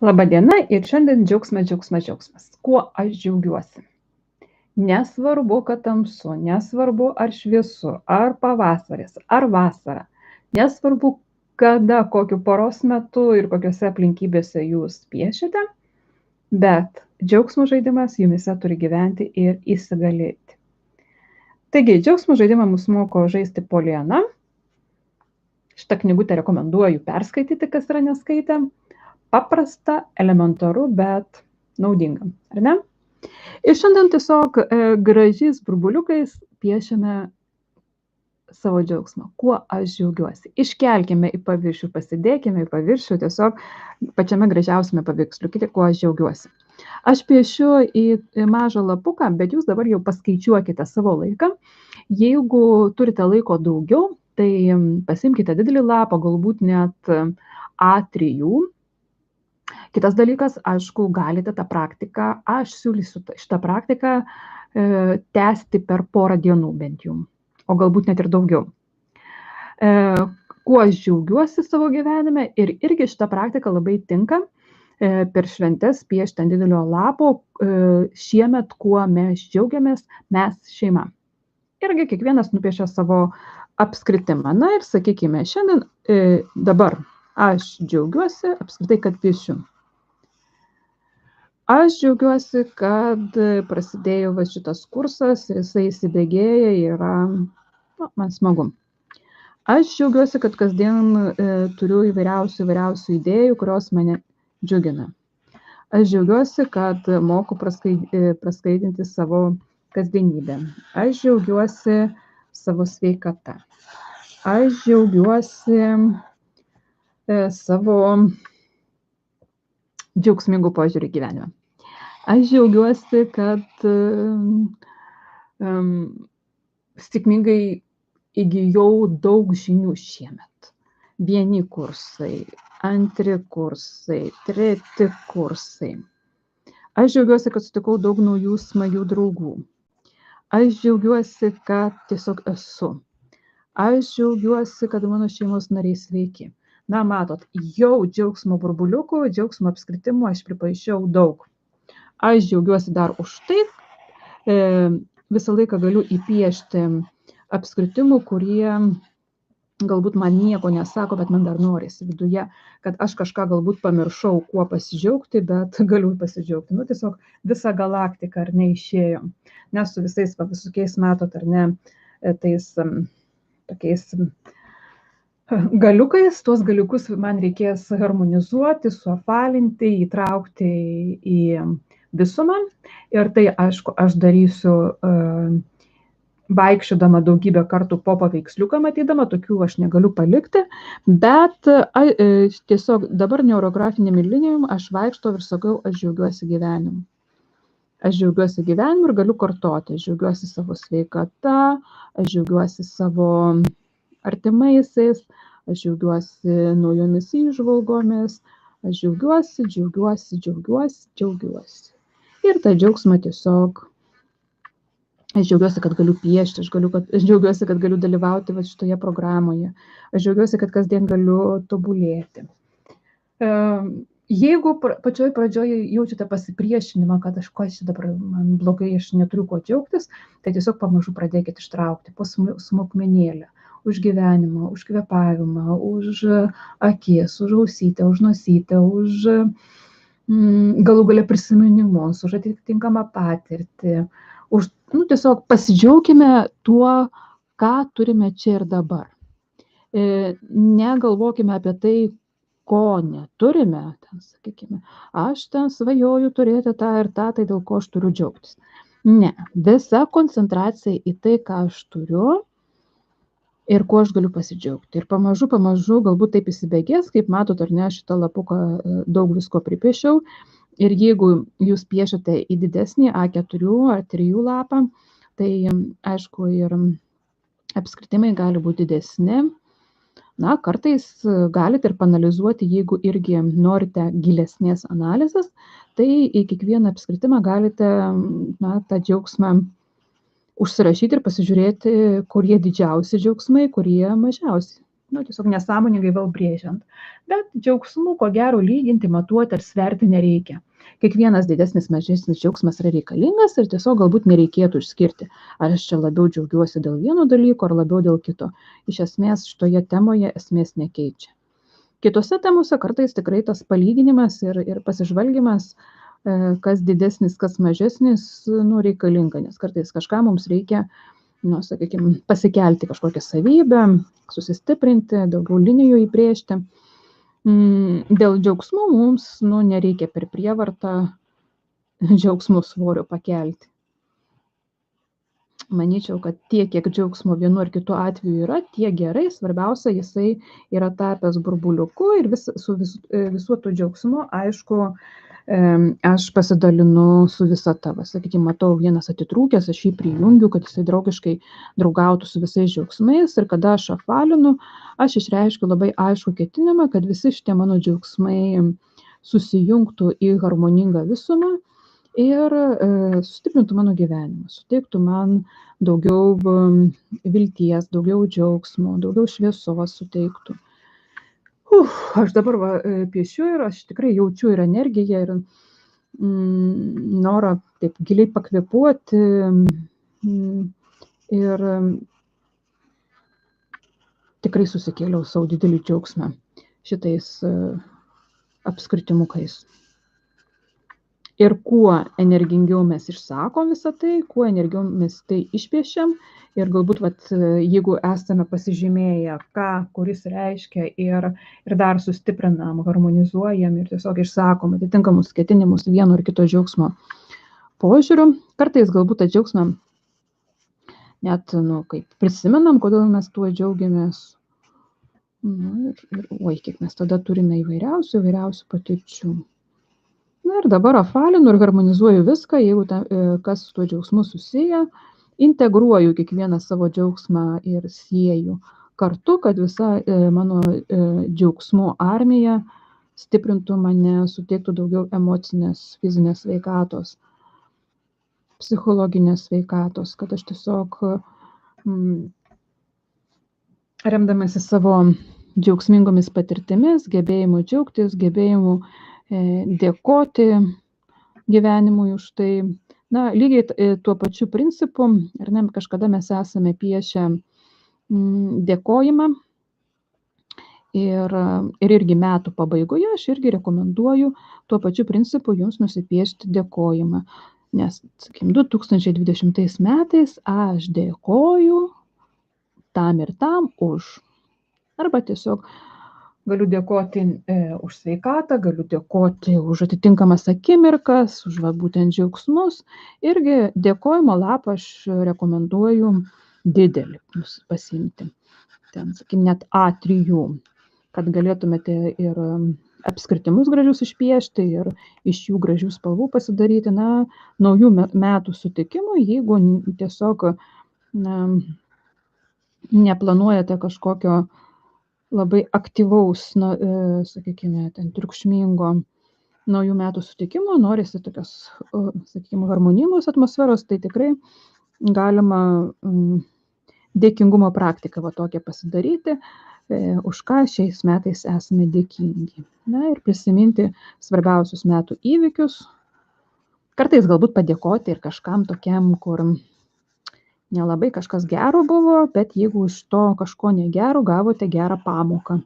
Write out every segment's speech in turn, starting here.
Labadiena ir šiandien džiaugsmas. Kuo aš džiaugiuosi? Nesvarbu, kad tamsu, nesvarbu, ar šviesu, ar pavasaris, ar vasara. Nesvarbu, kada, kokiu poros metu ir kokiuose aplinkybėse jūs piešiate, bet džiaugsmo žaidimas jumise turi gyventi ir įsigalėti. Taigi, džiaugsmo žaidimą mus moko žaisti Poliana. Šitą knygutę rekomenduoju perskaityti, kas yra neskaitę. Paprasta, elementaru, bet naudinga, ar ne? Ir šiandien tiesiog gražiais burbuliukais piešiame savo džiaugsmą. Kuo aš džiaugiuosi? Iškelkime į paviršių, pasidėkime į paviršių tiesiog pačiame gražiausiame paveiksliukite, kuo aš džiaugiuosi. Aš piešiu į mažą lapuką, bet jūs dabar jau paskaičiuokite savo laiką. Jeigu turite laiko daugiau, tai pasimkite didelį lapą, galbūt net A3. Kitas dalykas, aišku, galite tą praktiką, aš siūlysiu šitą praktiką tęsti per porą dienų bent jau, o galbūt net ir daugiau. Kuo aš džiaugiuosi savo gyvenime ir irgi šitą praktiką labai tinka per šventes piešti ant didelio lapo, šiemet, kuo mes džiaugiamės, mes šeima. Irgi kiekvienas nupiešia savo apskritimą. Na ir sakykime, šiandien dabar aš džiaugiuosi apskritai, kad piešiu. Aš džiaugiuosi, kad prasidėjo šitas kursas ir jisai įsibėgėja, yra, man smagu. Aš džiaugiuosi, kad kasdien turiu įvairiausių idėjų, kurios mane džiugina. Aš džiaugiuosi, kad moku praskaidinti savo kasdienybę. Aš džiaugiuosi savo sveikata. Aš džiaugiuosi savo džiaugsmingų požiūrį gyvenime. Aš džiaugiuosi, kad sėkmingai įgijau daug žinių šiemet. Vieni kursai, antri kursai, treti kursai. Aš džiaugiuosi, kad sutikau daug naujų smagių draugų. Aš džiaugiuosi, kad tiesiog esu. Aš džiaugiuosi, kad mano šeimos nariai sveiki. Na, matot, jau džiaugsmo burbuliukų, džiaugsmo apskritimų aš pripaišiau daug. Aš džiaugiuosi dar už tai, visą laiką galiu įpiešti apskritimų, kurie galbūt man nieko nesako, bet man dar norisi viduje, kad aš kažką galbūt pamiršau, kuo pasidžiaugti, bet galiu pasidžiaugti. Nu, tiesiog visą galaktiką ar ne išėjo. Nes su visokiais, matot, ar ne, tais tokiais galiukais, tuos galiukus man reikės harmonizuoti, suapalinti, įtraukti į visumą. Ir tai, aišku, aš darysiu vaikščiodama daugybę kartų po paveiksliuką matydama, tokių aš negaliu palikti, bet tiesiog dabar neurografinėm linijom aš vaikštau ir sakau, aš džiaugiuosi gyvenimu. Aš džiaugiuosi gyvenimu ir galiu kartoti, aš džiaugiuosi savo sveikata, aš džiaugiuosi savo artimaisiais, aš džiaugiuosi naujomis įžvalgomis, aš džiaugiuosi. Ir tą džiaugsmą tiesiog, aš džiaugiuosi, kad galiu piešti, aš džiaugiuosi, kad galiu dalyvauti šitoje programoje, aš džiaugiuosi, kad kasdien galiu tobulėti. Jeigu pačioj pradžioje jaučiate pasipriešinimą, kad aš dabar man blogai, aš neturiu ko džiaugtis, tai tiesiog pamažu pradėkite ištraukti po smulkmenėlę, už gyvenimą, už kvėpavimą, už akis, už ausytę, už nosytę, už galų gale prisiminimus, už atitinkamą patirtį, tiesiog pasidžiaukime tuo, ką turime čia ir dabar. Negalvokime apie tai, ko neturime, sakykime, aš svajoju turėti tą ir tą, tai dėl ko aš turiu džiaugtis. Ne, visa koncentracija į tai, ką aš turiu ir kuo aš galiu pasidžiaugti. Ir pamažu, galbūt taip įsibėgės, kaip matot, ar ne, šitą lapuką daug visko pripiešiau. Ir jeigu jūs piešiate į didesnį A4 ar 3 lapą, tai aišku ir apskritimai gali būti didesni. Na, kartais galite ir panalizuoti, jeigu irgi norite gilesnės analizės, tai į kiekvieną apskritimą galite tą džiaugsmą užsirašyti ir pasižiūrėti, kurie didžiausi džiaugsmai, kurie mažiausi tiesiog nesąmoningai vėl brėžiant. Bet džiaugsmų, ko gero, lyginti, matuoti ar sverti nereikia. Kiekvienas didesnis, mažesnis džiaugsmas yra reikalingas ir tiesiog galbūt nereikėtų išskirti, ar aš čia labiau džiaugiuosi dėl vieno dalyko, ar labiau dėl kito. Iš esmės šitoje temoje esmės nekeičia. Kitose temose kartais tikrai tas palyginimas ir pasižvalgymas, kas didesnis, kas mažesnis, reikalinga, nes kartais kažką mums reikia, sakykime, pasikelti kažkokią savybę, susistiprinti, daugiau linijų įbrėžti. Dėl džiaugsmų mums nereikia per prievartą džiaugsmų svorio pakelti. Manyčiau, kad tiek, kiek džiaugsmo vienu ar kitu atveju yra, tiek gerai, svarbiausia, jisai yra tapęs burbuliuku ir su visu tuo džiaugsmu, aišku, aš pasidalinu su visata. Sakykime, matau vienas atitrūkęs, aš jį prijungiu, kad jisai draugiškai draugautų su visais džiaugsmais ir kada aš apvalinu, aš išreiškiu labai aišku ketinimą, kad visi šitie mano džiaugsmai susijungtų į harmoningą visumą ir sustiprintų mano gyvenimą, suteiktų man daugiau vilties, daugiau džiaugsmo, daugiau šviesos suteiktų. Aš dabar piešiu ir aš tikrai jaučiu ir energiją, ir norą taip giliai pakvėpuoti ir tikrai susikėliau savo didelį džiaugsmą šitais apskritimukais. Ir kuo energingiau mes išsakom visą tai, kuo energingiau mes tai išpiešiam ir galbūt, jeigu esame pasižymėję, ką kuris reiškia ir dar sustiprinam, harmonizuojam ir tiesiog išsakom atitinkamus ketinimus vieno ar kito džiaugsmo požiūriu, kartais galbūt tą džiaugsmą net, kaip prisimenam, kodėl mes tuo džiaugiamės. Ir kiek mes tada turime įvairiausių patirčių. Ir dabar apvalinu ir harmonizuoju viską, jeigu kas su tuo džiaugsmu susiję, integruoju kiekvieną savo džiaugsmą ir sieju kartu, kad visa mano džiaugsmų armija stiprintų mane, suteiktų daugiau emocinės, fizinės sveikatos, psichologinės sveikatos, kad aš tiesiog remdamasi savo džiaugsmingomis patirtimis, gebėjimu džiaugtis, gebėjimu dėkoti gyvenimui už tai. Lygiai tuo pačiu principu, ar ne, kažkada mes esame piešę dėkojimą ir irgi metų pabaigoje aš irgi rekomenduoju tuo pačiu principu jums nusipiešti dėkojimą. Nes, sakykime, 2020 metais aš dėkoju tam ir tam už. Arba tiesiog galiu dėkoti už sveikatą, galiu dėkoti už atitinkamas akimirkas, už būtent džiaugsmus. Irgi dėkojimo lapą aš rekomenduoju didelį pasiimti. Ten, sakykime, net A3, kad galėtumėte ir apskritimus gražius išpiešti ir iš jų gražių spalvų pasidaryti, naujų metų sutikimui, jeigu tiesiog neplanuojate kažkokio labai aktyvaus, sakykime, ten triukšmingo naujų metų sutikimo, norisi tokios, sakykime, harmoningos atmosferos, tai tikrai galima dėkingumo praktiką tokią pasidaryti, už ką šiais metais esame dėkingi. Ir prisiminti svarbiausius metų įvykius, kartais galbūt padėkoti ir kažkam tokiam, kur nelabai kažkas gero buvo, bet jeigu iš to kažko negero gavote gerą pamoką,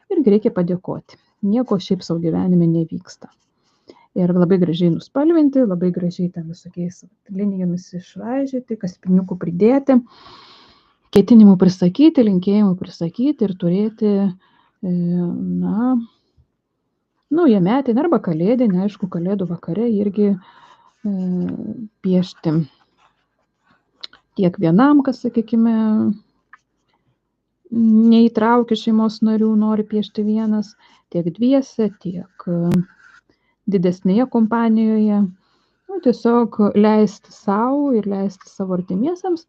irgi reikia padėkoti. Nieko šiaip savo gyvenime nevyksta. Ir labai gražiai nuspalvinti, labai gražiai ten visokiais linijomis išraižyti, kaspiniukų pridėti, ketinimų prisakyti, linkėjimų prisakyti ir turėti, naujametinį arba kalėdinį, aišku, kalėdų vakare irgi piešti. Tiek vienam, kas, sakykime, neįtraukia šeimos narių, nori piešti vienas, tiek dviese, tiek didesnėje kompanijoje. Tiesiog leisti savo ir leisti savo artimiesiems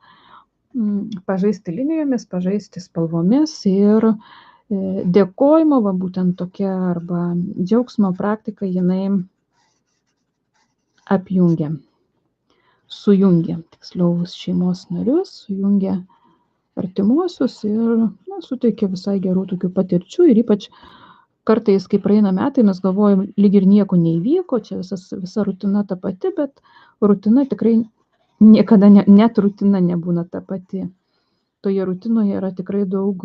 pažaisti linijomis, pažaisti spalvomis ir dėkojimo, būtent tokia arba džiaugsmo praktika, jinai apjungia. Sujungia, tiksliau, šeimos narius, sujungia artimuosius ir suteikia visai gerų tokių patirčių ir ypač kartais, kai praeina metai, mes galvojam, lyg ir nieko neįvyko, čia visa rutina ta pati, bet rutina tikrai niekada net rutina nebūna ta pati. Toje rutinoje yra tikrai daug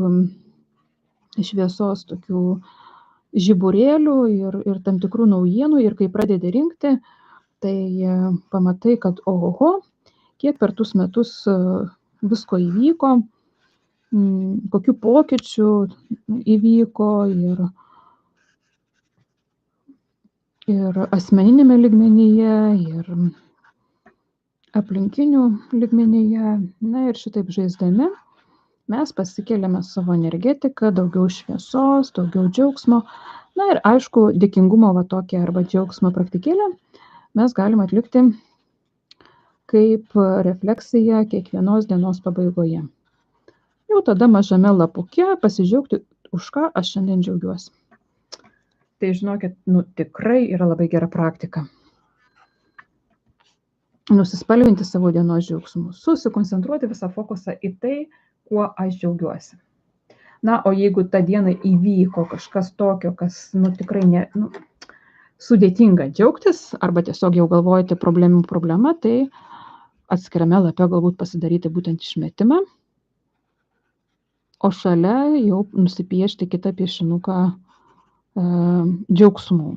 šviesos tokių žiburėlių ir tam tikrų naujienų ir kai pradedi rinkti, tai pamatai, kad oho, kiek per tuos metus visko įvyko, kokių pokyčių įvyko ir asmeninėme lygmenyje, ir aplinkinių lygmenyje. Na ir šitaip žaisdami mes pasikeliame savo energetiką, daugiau šviesos, daugiau džiaugsmo. Na ir aišku, dėkingumo tokią arba džiaugsmo praktikėlę mes galim atlikti kaip refleksiją kiekvienos dienos pabaigoje. Jau tada mažame lapuke pasižiūrėti, už ką aš šiandien džiaugiuosi. Tai žinokit, tikrai yra labai gera praktika. Nusispalvinti savo dienos džiaugsmus, susikoncentruoti visą fokusą į tai, kuo aš džiaugiuosi. Na, o jeigu tą dieną įvyko kažkas tokio, kas tikrai sudėtinga džiaugtis, arba tiesiog jau galvojate problema, tai atskirame lape galbūt pasidaryti būtent išmetimą, o šalia jau nusipiešti kitą piešinuką džiaugsmų.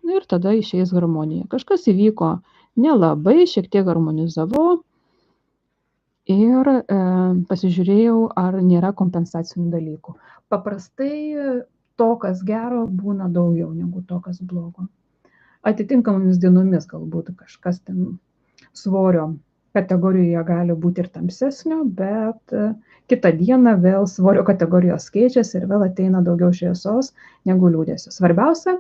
Ir tada išeis harmonija. Kažkas įvyko nelabai, šiek tiek harmonizavau ir pasižiūrėjau, ar nėra kompensacinių dalykų. Paprastai to, kas gero, būna daugiau negu to, kas blogo. Atitinkamomis dienomis galbūt kažkas ten svorio kategorijoje gali būti ir tamsesnio, bet kitą dieną vėl svorio kategorijos keičiasi ir vėl ateina daugiau šviesos negu liūdesio. Svarbiausia,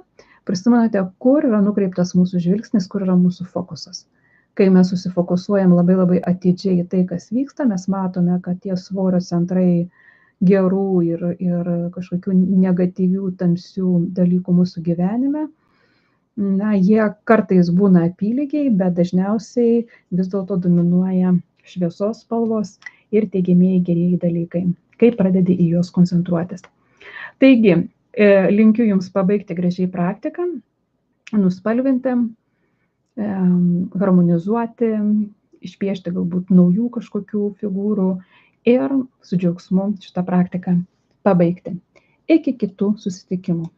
prisimenate, kur yra nukreiptas mūsų žvilgsnis, kur yra mūsų fokusas. Kai mes susifokusuojam labai labai atidžiai į tai, kas vyksta, mes matome, kad tie svorio centrai gerų ir kažkokių negatyvių, tamsių dalykų mūsų gyvenime, jie kartais būna apylygiai, bet dažniausiai vis dėlto dominuoja šviesos spalvos ir teigiamieji gerieji dalykai, kai pradedi į juos koncentruotis. Taigi, linkiu Jums pabaigti gražiai praktiką, nuspalvinti, harmonizuoti, išpiešti galbūt naujų kažkokių figūrų ir su džiaugsmu šitą praktiką pabaigti. Iki kitų susitikimų.